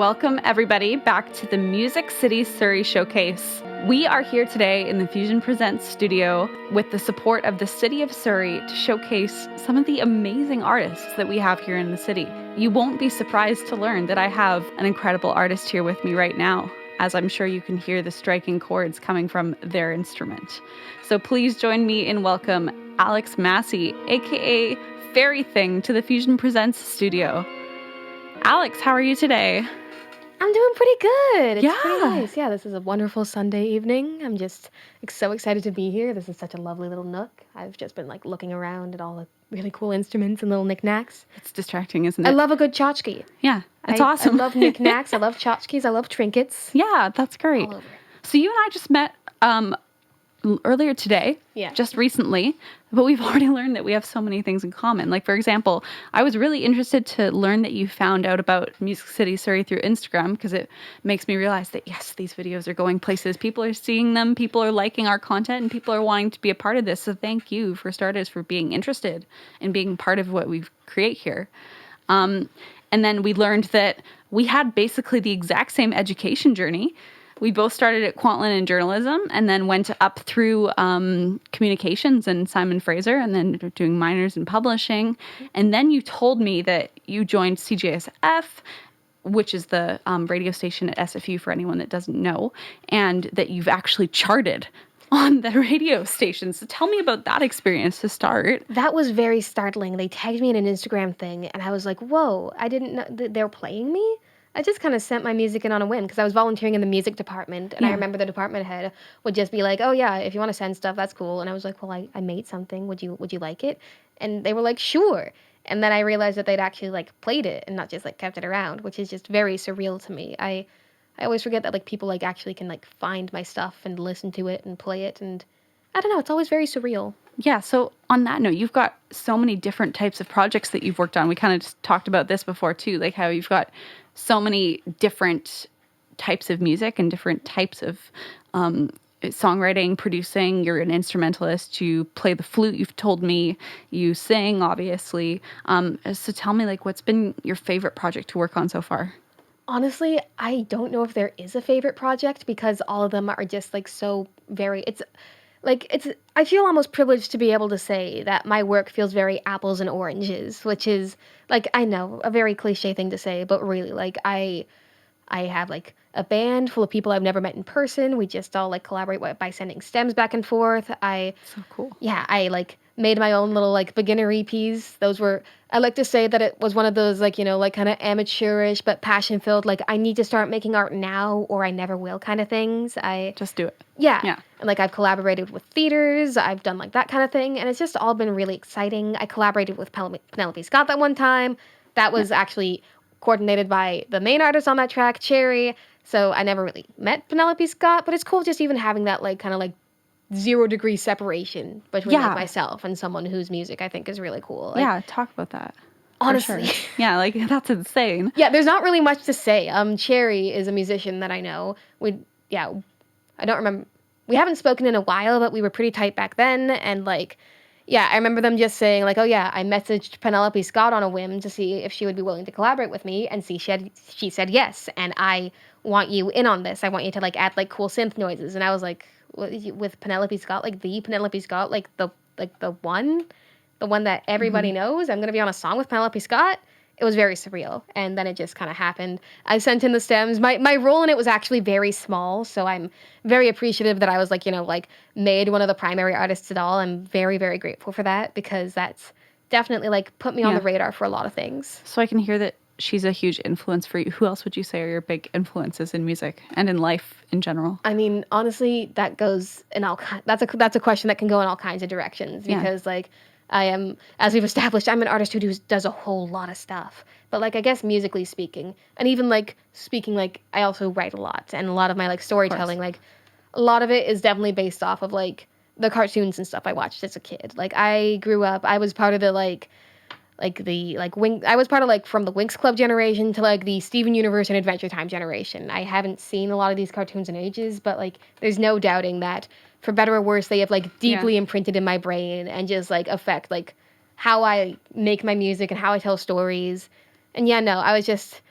welcome everybody back to the City Surrey Showcase. We are here today in the FUSIONpresents studio with the support of the City of Surrey to showcase some of the amazing artists that we have here in the city. You won't be surprised to learn that I have an incredible artist here with me right now, as I'm sure you can hear the striking chords coming from their instrument. So please join me in welcome Alex Massey, aka Fairything, to the FUSIONpresents studio. Alex, how are you today? I'm doing pretty good. It's pretty Yeah. nice. Yeah, this is a wonderful Sunday evening. I'm just so excited to be here. This is such a lovely little nook. I've just been looking around at all the really cool instruments and little knickknacks. It's distracting, isn't it? I love a good tchotchke. Yeah, it's awesome. I love knickknacks. I love tchotchkes. I love trinkets. Yeah, that's great. All over. So you and I just met earlier today, just recently, but we've already learned that we have so many things in common. Like, for example, I was really interested to learn that you found out about Music City Surrey through Instagram, because it makes me realize that, yes, these videos are going places. People are seeing them, people are liking our content, and people are wanting to be a part of this. So thank you, for starters, for being interested in being part of what we create here. And then we learned that we had basically the exact same education journey. We both started at Kwantlen in journalism and then went up through communications and Simon Fraser and then doing minors in publishing. And then you told me that you joined CJSF, which is the radio station at SFU for anyone that doesn't know, and that you've actually charted on the radio station. So tell me about that experience to start. That was very startling. They tagged me in an Instagram thing, and I was like, whoa, I didn't know that they were playing me? I just kind of sent my music in on a whim because I was volunteering in the music department, and I remember the department head would just be like, "Oh yeah, if you want to send stuff, that's cool." And I was like, "Well, I made something. Would you like it?" And they were like, "Sure." And then I realized that they'd actually played it and not just kept it around, which is just very surreal to me. I always forget that people actually can find my stuff and listen to it and play it, and I don't know, it's always very surreal. Yeah, so on that note, you've got so many different types of projects that you've worked on. We kind of just talked about this before too, like how you've got so many different types of music and different types of songwriting, producing. You're an instrumentalist, you play the flute, you've told me, you sing, obviously. So tell me, what's been your favorite project to work on so far? Honestly, I don't know if there is a favorite project because all of them are just so very, I feel almost privileged to be able to say that my work feels very apples and oranges, which is, I know, a very cliche thing to say, but really, I have, a band full of people I've never met in person. We just all, collaborate by sending stems back and forth. So cool. Yeah, I, made my own little, beginner EPs. Those were, I like to say that it was one of those, kind of amateurish but passion-filled, I need to start making art now or I never will kind of things. Just do it. Yeah. And, I've collaborated with theaters. I've done, that kind of thing. And it's just all been really exciting. I collaborated with Penelope Scott that one time. That was actually coordinated by the main artist on that track, Cherry. So I never really met Penelope Scott, but it's cool just even having that, kind of 0-degree separation between myself and someone whose music I think is really cool. Yeah, talk about that. Honestly. Sure. Yeah, that's insane. Yeah, there's not really much to say. Cherry is a musician that I know. I don't remember. We haven't spoken in a while, but we were pretty tight back then. And I remember them just saying I messaged Penelope Scott on a whim to see if she would be willing to collaborate with me. And she said yes. And I want you in on this. I want you to add cool synth noises. And I was like, with Penelope Scott, the Penelope Scott, the one that everybody knows. I'm gonna be on a song with Penelope Scott. It was very surreal, and then it just kind of happened. I sent in the stems. My role in it was actually very small, so I'm very appreciative that I was made one of the primary artists at all. I'm very, very grateful for that because that's definitely put me on the radar for a lot of things. So I can hear that she's a huge influence for you. Who else would you say are your big influences in music and in life in general? I mean, honestly, that goes in all that's a question that can go in all kinds of directions because I am, as we've established, I'm an artist who does a whole lot of stuff. But I guess musically speaking, and even speaking, I also write a lot, and a lot of my storytelling, a lot of it is definitely based off of the cartoons and stuff I watched as a kid. I grew up, I was part of the I was part of from the Winx Club generation to the Steven Universe and Adventure Time generation. I haven't seen a lot of these cartoons in ages, but there's no doubting that for better or worse they have deeply imprinted in my brain and just affect how I make my music and how I tell stories. And I was just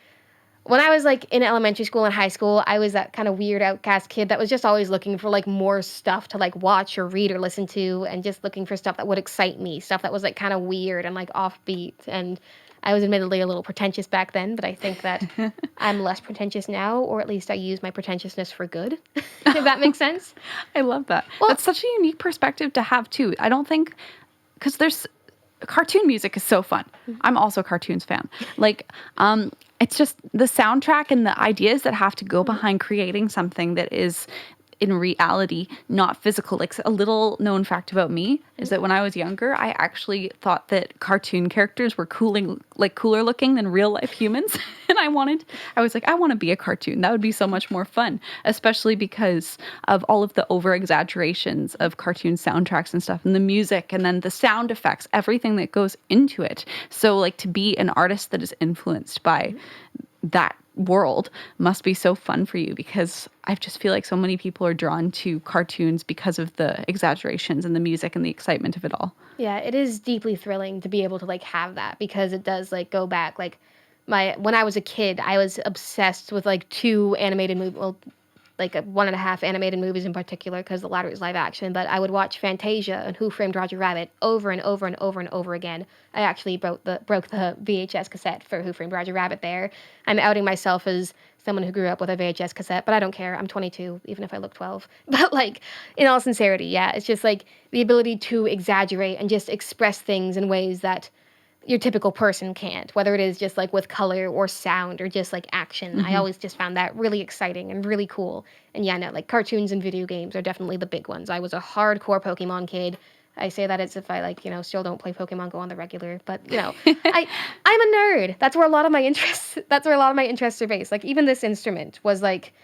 when I was like in elementary school and high school, I was that kind of weird outcast kid that was just always looking for like more stuff to like watch or read or listen to, and just looking for stuff that would excite me, stuff that was like kind of weird and like offbeat. And I was admittedly a little pretentious back then, but I think that I'm less pretentious now, or at least I use my pretentiousness for good, if that makes sense. I love that. Well, that's such a unique perspective to have too. I don't think, because there's cartoon music is so fun. I'm also a cartoons fan. Like, it's just the soundtrack and the ideas that have to go behind creating something that is in reality not physical. Like, a little known fact about me is that when I was younger, I actually thought that cartoon characters were cooler looking than real life humans. And I was like, I want to be a cartoon. That would be so much more fun, especially because of all of the over exaggerations of cartoon soundtracks and stuff, and the music, and then the sound effects, everything that goes into it. So like, to be an artist that is influenced by that world must be so fun for you, because I just feel like so many people are drawn to cartoons because of the exaggerations and the music and the excitement of it all. Yeah, it is deeply thrilling to be able to like have that, because it does like go back. Like, when I was a kid, I was obsessed with like two animated movies, well, like 1.5 animated movies in particular, because the latter is live action. But I would watch Fantasia and Who Framed Roger Rabbit over and over and over and over again. I actually broke the VHS cassette for Who Framed Roger Rabbit there. I'm outing myself as someone who grew up with a VHS cassette, but I don't care. I'm 22, even if I look 12. But like, in all sincerity, yeah, it's just like the ability to exaggerate and just express things in ways that your typical person can't, whether it is just like with color or sound or just like action. Mm-hmm. I always just found that really exciting and really cool. And yeah, no, like cartoons and video games are definitely the big ones. I was a hardcore Pokemon kid. I say that as if I like, still don't play Pokemon Go on the regular, but I'm a nerd. That's where a lot of my interests are based. Like, even this instrument was like,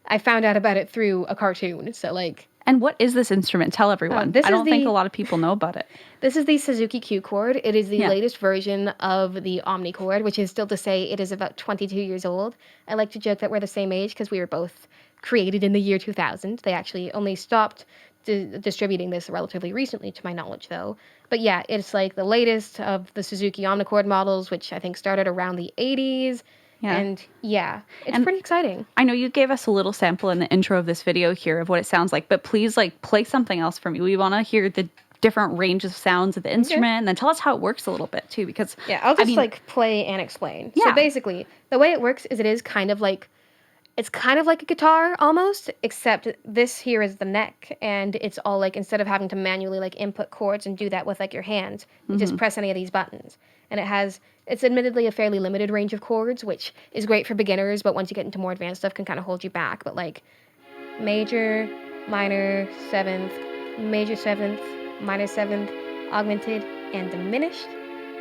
I found out about it through a cartoon. So like, and what is this instrument? Tell everyone. I don't think a lot of people know about it. This is the Suzuki Q chord. It is the latest version of the Omni chord, which is still to say it is about 22 years old. I like to joke that we're the same age because we were both created in the year 2000. They actually only stopped distributing this relatively recently, to my knowledge, though. But yeah, it's like the latest of the Suzuki Omnichord models, which I think started around the 80s. Yeah. And yeah, it's pretty exciting. I know you gave us a little sample in the intro of this video here of what it sounds like, but please like play something else for me. We want to hear the different ranges of sounds of the instrument, and then tell us how it works a little bit too, because I'll just like play and explain. Yeah. So basically, the way it works is it's kind of like a guitar almost, except this here is the neck, and it's all like, instead of having to manually like input chords and do that with like your hands, you just press any of these buttons. And it's admittedly a fairly limited range of chords, which is great for beginners, but once you get into more advanced stuff, can kind of hold you back. But like major, minor, seventh, major seventh, minor seventh, augmented, and diminished.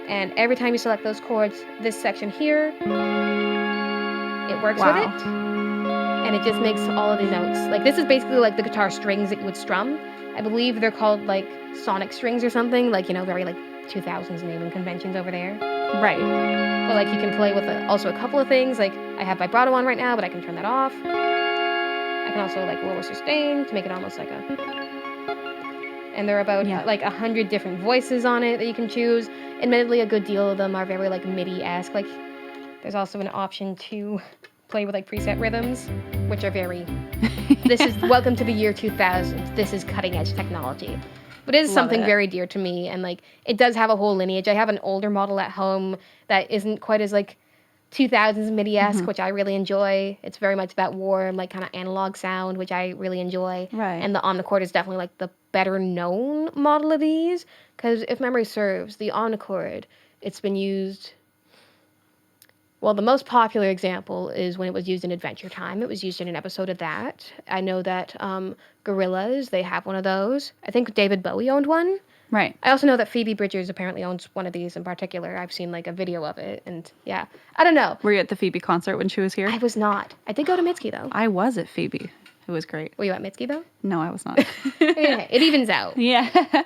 And every time you select those chords, this section here, it works with it. And it just makes all of the notes. Like, this is basically like the guitar strings that you would strum. I believe they're called like sonic strings or something, like, very like 2000s naming conventions over there. Right. But like, you can play with also a couple of things. Like, I have vibrato on right now, but I can turn that off. I can also like lower sustain to make it almost like and there are about like 100 different voices on it that you can choose. Admittedly, a good deal of them are very like MIDI-esque. Like, there's also an option to play with like preset rhythms, which are very this is welcome to the year 2000. This is cutting edge technology. But it is something very dear to me, and like, it does have a whole lineage. I have an older model at home that isn't quite as like 2000s MIDI-esque, which I really enjoy. It's very much that warm, like, kind of analog sound, which I really enjoy. Right. And the Omnichord is definitely like the better known model of these, because if memory serves, the Omnichord, it's been used. Well, the most popular example is when it was used in Adventure Time. It was used in an episode of that. I know that Gorillaz, they have one of those. I think David Bowie owned one. Right. I also know that Phoebe Bridgers apparently owns one of these in particular. I've seen like a video of it, and yeah, I don't know. Were you at the Phoebe concert when she was here? I was not. I did go to Mitski though. I was at Phoebe. It was great. Were you at Mitski though? No, I was not. Yeah, it evens out. Yeah.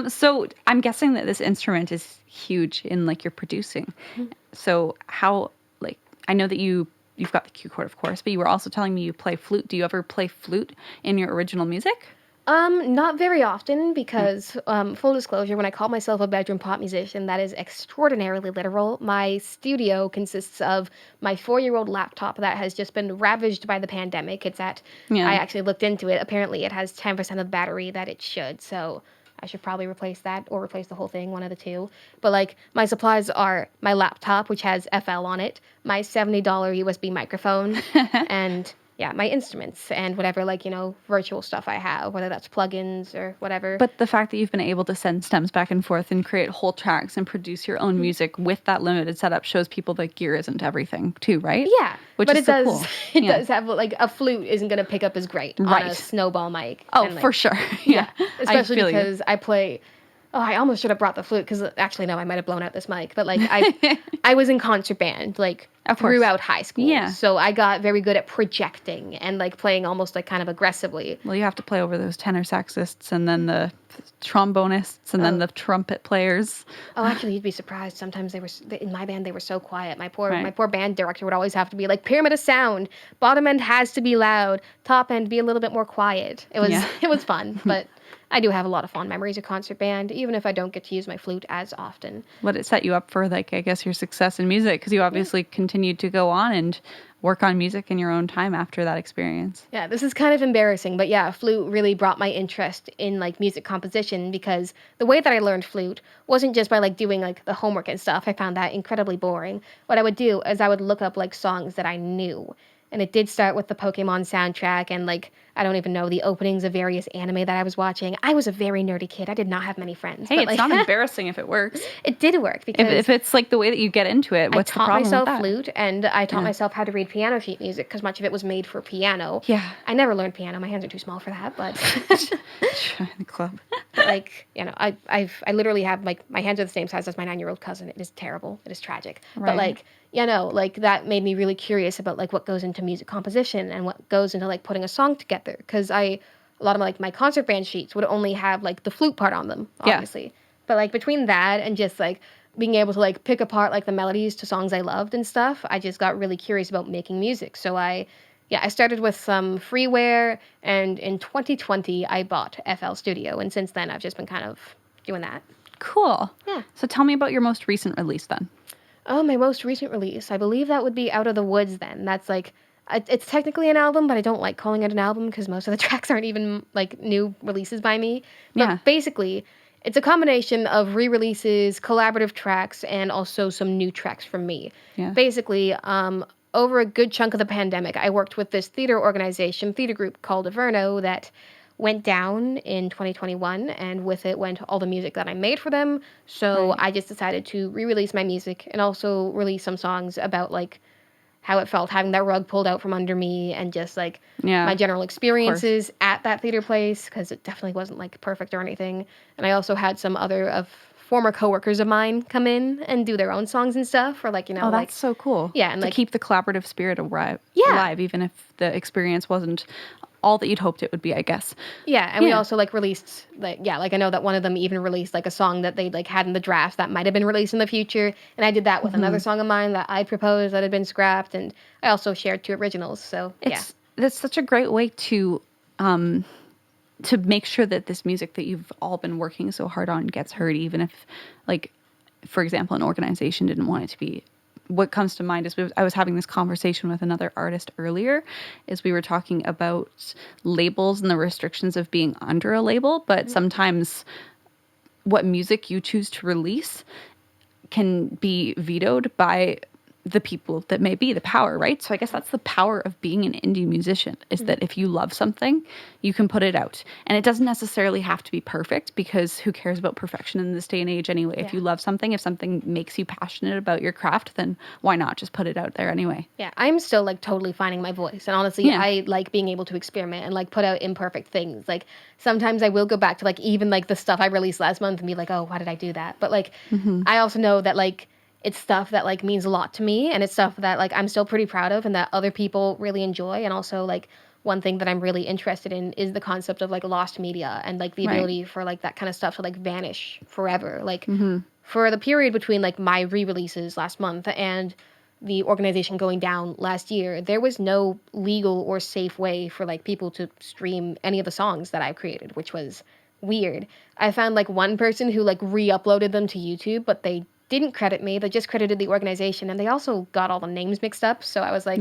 So I'm guessing that this instrument is huge in like your producing. Mm-hmm. So how, like, I know that you've got the Q chord, of course, but you were also telling me you play flute. Do you ever play flute in your original music? Not very often because, full disclosure, when I call myself a bedroom pop musician, that is extraordinarily literal. My studio consists of my 4-year-old laptop that has just been ravaged by the pandemic. I actually looked into it. Apparently it has 10% of the battery that it should, so I should probably replace that or replace the whole thing, one of the two. But, like, my supplies are my laptop, which has FL on it, my $70 USB microphone, and yeah, my instruments and whatever, like, virtual stuff I have, whether that's plugins or whatever. But the fact that you've been able to send stems back and forth and create whole tracks and produce your own music with that limited setup shows people that gear isn't everything too, right? Yeah. Which but is so cool. It does have, like, a flute isn't going to pick up as great on a snowball mic. Oh, for sure. Yeah. Especially because I play... Oh, I almost should have brought the flute because actually, no, I might have blown out this mic. But, like, I was in concert band, like, throughout high school. Yeah. So I got very good at projecting and, like, playing almost, like, kind of aggressively. Well, you have to play over those tenor saxists and then the trombonists and then the trumpet players. Oh, actually, you'd be surprised. Sometimes in my band, they were so quiet. My poor band director would always have to be like, pyramid of sound. Bottom end has to be loud. Top end be a little bit more quiet. It was fun, but... I do have a lot of fond memories of concert band, even if I don't get to use my flute as often. But it set you up for, like, I guess, your success in music, because you obviously continued to go on and work on music in your own time after that experience. Yeah, this is kind of embarrassing, but yeah, flute really brought my interest in, like, music composition, because the way that I learned flute wasn't just by, like, doing, like, the homework and stuff. I found that incredibly boring. What I would do is I would look up, like, songs that I knew. And it did start with the Pokemon soundtrack and, like, I don't even know, the openings of various anime that I was watching. I was a very nerdy kid. I did not have many friends. Hey, it's not embarrassing if it works. It did work because... If it's, like, the way that you get into it, what's the problem with that? I taught myself flute, and I taught myself how to read piano sheet music because much of it was made for piano. Yeah. I never learned piano. My hands are too small for that, but... Try the club. Like, I literally have, like, my hands are the same size as my 9-year-old cousin. It is terrible. It is tragic. Right. But, like... like, that made me really curious about, like, what goes into music composition and what goes into, like, putting a song together. Because a lot of, like, my concert band sheets would only have, like, the flute part on them, obviously. Yeah. But, like, between that and just, like, being able to, like, pick apart, like, the melodies to songs I loved and stuff, I just got really curious about making music. So I started with some freeware, and in 2020, I bought FL Studio. And since then, I've just been kind of doing that. Cool. Yeah. So tell me about your most recent release, then. Oh, my most recent release. I believe that would be Out of the Woods then. That's like, it's technically an album, but I don't like calling it an album because most of the tracks aren't even, like, new releases by me. But basically, it's a combination of re-releases, collaborative tracks, and also some new tracks from me. Yeah. Basically, over a good chunk of the pandemic, I worked with this theater group called Averno that went down in 2021, and with it went all the music that I made for them. So I just decided to re-release my music and also release some songs about, like, how it felt having that rug pulled out from under me and just, like, my general experiences at that theater place, because it definitely wasn't, like, perfect or anything. And I also had some other former coworkers of mine come in and do their own songs and stuff, or, like, oh, that's so cool. Yeah, and to, like, keep the collaborative spirit alive, even if the experience wasn't all that you'd hoped it would be, I guess. Yeah, and we also, like, released, like, I know that one of them even released, like, a song that they, like, had in the draft that might have been released in the future, and I did that with another song of mine that I proposed that had been scrapped, and I also shared 2 originals, so, That's such a great way to make sure that this music that you've all been working so hard on gets heard, even if, like, for example, an organization didn't want it to be. What comes to mind is I was having this conversation with another artist earlier, is we were talking about labels and the restrictions of being under a label, but sometimes what music you choose to release can be vetoed by the people that may be the power, right? So I guess that's the power of being an indie musician, is that if you love something, you can put it out. And it doesn't necessarily have to be perfect, because who cares about perfection in this day and age anyway? Yeah. If you love something, if something makes you passionate about your craft, then why not just put it out there anyway? Yeah, I'm still, like, totally finding my voice. And honestly, I like being able to experiment and, like, put out imperfect things. Like, sometimes I will go back to, like, even, like, the stuff I released last month and be like, oh, why did I do that? But, like, I also know that, like, it's stuff that, like, means a lot to me, and it's stuff that, like, I'm still pretty proud of and that other people really enjoy. And also, like, one thing that I'm really interested in is the concept of, like, lost media and, like, the ability for, like, that kind of stuff to, like, vanish forever. Like, for the period between, like, my re-releases last month and the organization going down last year, there was no legal or safe way for like people to stream any of the songs that I've created, which was weird. I found like one person who like re-uploaded them to YouTube, but they didn't credit me. They just credited the organization, and they also got all the names mixed up. So I was like,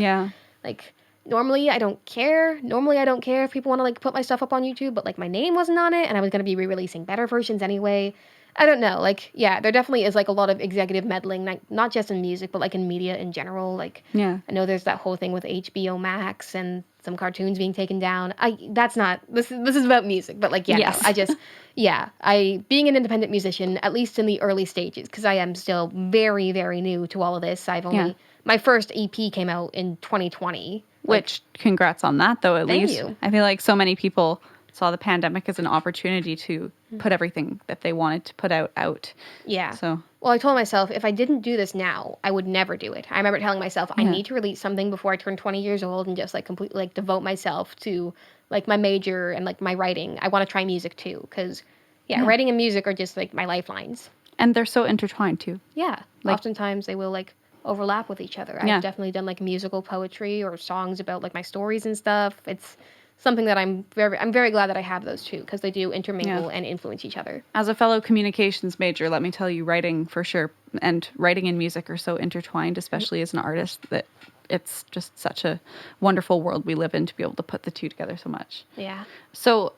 like normally I don't care. Normally I don't care if people want to like put my stuff up on YouTube, but like my name wasn't on it, and I was going to be re-releasing better versions anyway. I don't know. Like, yeah, there definitely is like a lot of executive meddling, like not just in music, but like in media in general. Like, I know there's that whole thing with HBO Max and some cartoons being taken down. This is about music, but like, no, I just, being an independent musician, at least in the early stages, because I am still very, very new to all of this. I've only, my first EP came out in 2020. Which, congrats on that, though, at least. Thank you. I feel like so many people saw the pandemic as an opportunity to put everything that they wanted to put out. Yeah. So, well, I told myself if I didn't do this now, I would never do it. I remember telling myself I need to release something before I turn 20 years old and just like completely like devote myself to like my major and like my writing. I want to try music too, because writing and music are just like my lifelines. And they're so intertwined too. Yeah. Like, oftentimes they will like overlap with each other. I've definitely done like musical poetry or songs about like my stories and stuff. It's something that I'm very glad that I have those two, because they do intermingle and influence each other. As a fellow communications major, let me tell you, writing for sure and writing and music are so intertwined, especially as an artist, that it's just such a wonderful world we live in to be able to put the two together so much. Yeah. So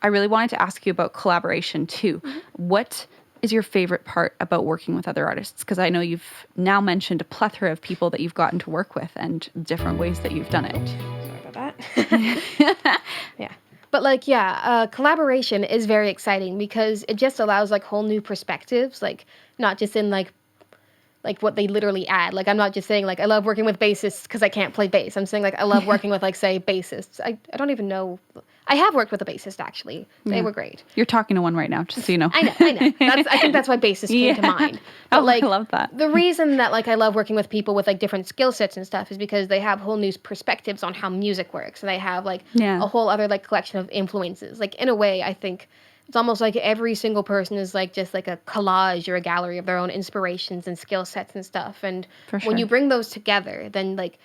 I really wanted to ask you about collaboration too. What is your favorite part about working with other artists? Because I know you've now mentioned a plethora of people that you've gotten to work with and different ways that you've done it. Yeah. But like, collaboration is very exciting because it just allows like whole new perspectives, like not just in like what they literally add. Like, I'm not just saying like I love working with bassists because I can't play bass. I'm saying like I love working with like, say, bassists. I don't even know. I have worked with a bassist, actually. They were great. You're talking to one right now, just so you know. I know. I think that's why bassist came to mind. But, like, I love that. The reason that like I love working with people with like different skill sets and stuff is because they have whole new perspectives on how music works, and they have like a whole other like collection of influences. Like, in a way, I think it's almost like every single person is like just like a collage or a gallery of their own inspirations and skill sets and stuff. And when you bring those together, then like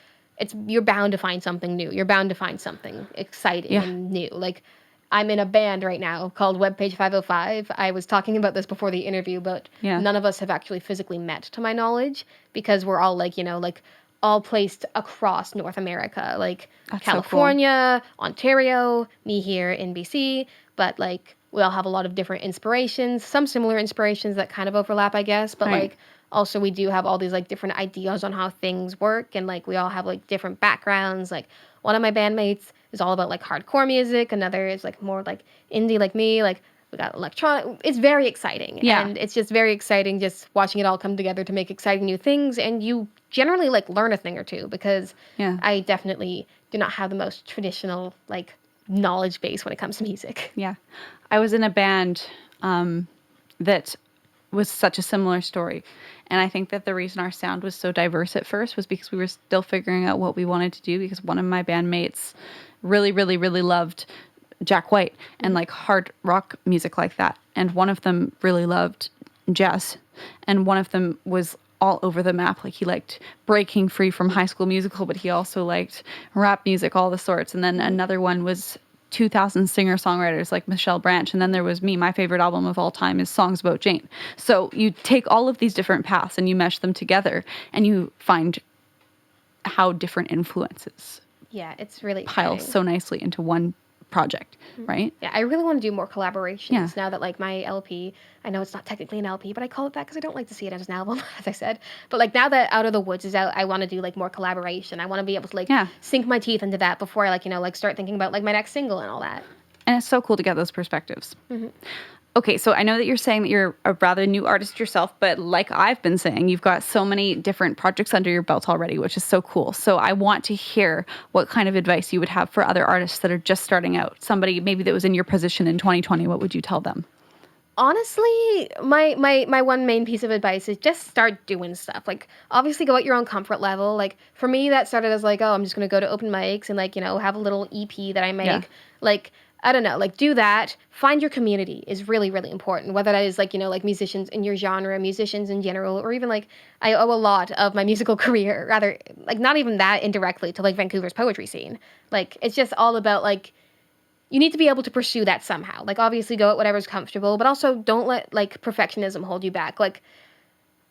you're bound to find something new. You're bound to find something exciting and new. Like, I'm in a band right now called Webpage 505. I was talking about this before the interview, but none of us have actually physically met, to my knowledge, because we're all like, like all placed across North America, like that's California, so cool. Ontario, me here in BC, but like we all have a lot of different inspirations, some similar inspirations that kind of overlap, I guess, but like also we do have all these like different ideas on how things work, and like we all have like different backgrounds. Like, one of my bandmates is all about like hardcore music, another is like more like indie like me, like we got electronic. It's very exciting. And it's just very exciting just watching it all come together to make exciting new things, and you generally like learn a thing or two, because I definitely do not have the most traditional like knowledge base when it comes to music. Yeah. I was in a band that was such a similar story. And I think that the reason our sound was so diverse at first was because we were still figuring out what we wanted to do, because one of my bandmates really, really, really loved Jack White and like hard rock music like that. And one of them really loved jazz. And one of them was all over the map. Like, he liked Breaking Free from High School Musical, but he also liked rap music, all the sorts. And then another one was 2000 singer-songwriters like Michelle Branch. And then there was me. My favorite album of all time is Songs About Jane. So you take all of these different paths and you mesh them together, and you find how different influences it's really pile exciting. So nicely into one project, right? Yeah, I really want to do more collaborations now that like my LP, I know it's not technically an LP, but I call it that because I don't like to see it as an album, as I said. But like, now that Out of the Woods is out, I want to do like more collaboration. I want to be able to like sink my teeth into that before I like, like start thinking about like my next single and all that. And it's so cool to get those perspectives. Okay, so I know that you're saying that you're a rather new artist yourself, but like I've been saying, you've got so many different projects under your belt already, which is so cool. So I want to hear what kind of advice you would have for other artists that are just starting out. Somebody maybe that was in your position in 2020, what would you tell them? Honestly, my one main piece of advice is just start doing stuff. Like, obviously go at your own comfort level. Like, for me, that started as like, oh, I'm just going to go to open mics and like, have a little EP that I make. Like, I don't know, like, do that. Find your community is really, really important, whether that is, like, you know, like, musicians in your genre, musicians in general, or even, like, I owe a lot of my musical career, rather, like, not even that indirectly, to, like, Vancouver's poetry scene. Like, it's just all about, like, you need to be able to pursue that somehow. Like, obviously go at whatever's comfortable, but also don't let, like, perfectionism hold you back. Like,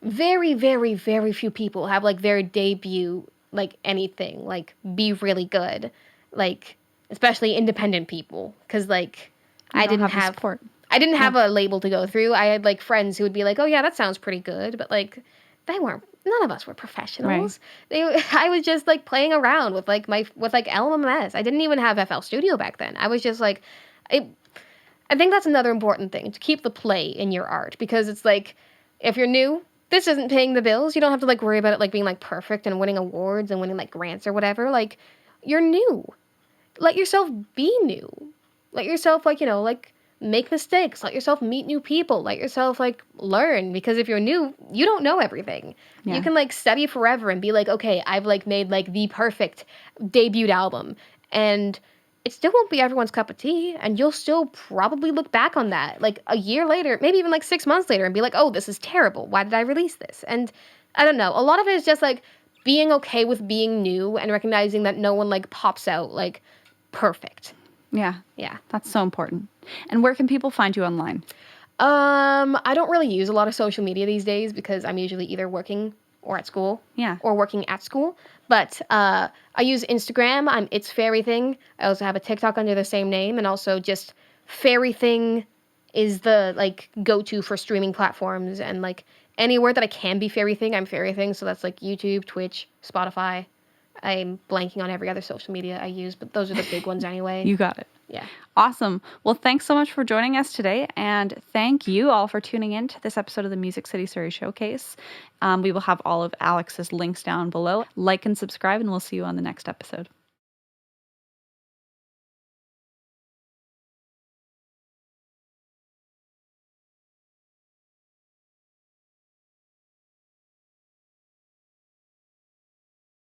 very, very, very few people have, like, their debut, like, anything, like, be really good. Like, especially independent people, because, like, I didn't have support. I didn't have a label to go through. I had, like, friends who would be like, oh yeah, that sounds pretty good, but, like, none of us were professionals. I was just, like, playing around with, like, LMS. I didn't even have FL Studio back then. I was just, like, I think that's another important thing, to keep the play in your art, because it's, like, if you're new, this isn't paying the bills. You don't have to, like, worry about it, like, being, like, perfect and winning awards and winning, like, grants or whatever. Like, you're new. Let yourself be new. Let yourself, like, you know, like, make mistakes. Let yourself meet new people. Let yourself, like, learn. Because if you're new, you don't know everything. Yeah. You can, like, study forever and be like, okay, I've, like, made, like, the perfect debut album. And it still won't be everyone's cup of tea. And you'll still probably look back on that, like, a year later, maybe even, like, 6 months later, and be like, oh, this is terrible. Why did I release this? And I don't know. A lot of it is just, like, being okay with being new and recognizing that no one, like, pops out, like, perfect. Yeah. That's so important. And where can people find you online? I don't really use a lot of social media these days because I'm usually either working or at school. Yeah. Or working at school. But I use Instagram. It's Fairything. I also have a TikTok under the same name, and also just Fairything is the, like, go-to for streaming platforms, and, like, anywhere that I can be Fairything, I'm Fairything. So that's, like, YouTube, Twitch, Spotify. I'm blanking on every other social media I use, but those are the big ones anyway. You got it. Yeah. Awesome. Well, thanks so much for joining us today, and thank you all for tuning in to this episode of the Music City Surrey Showcase. We will have all of Alex's links down below. Like and subscribe, and we'll see you on the next episode.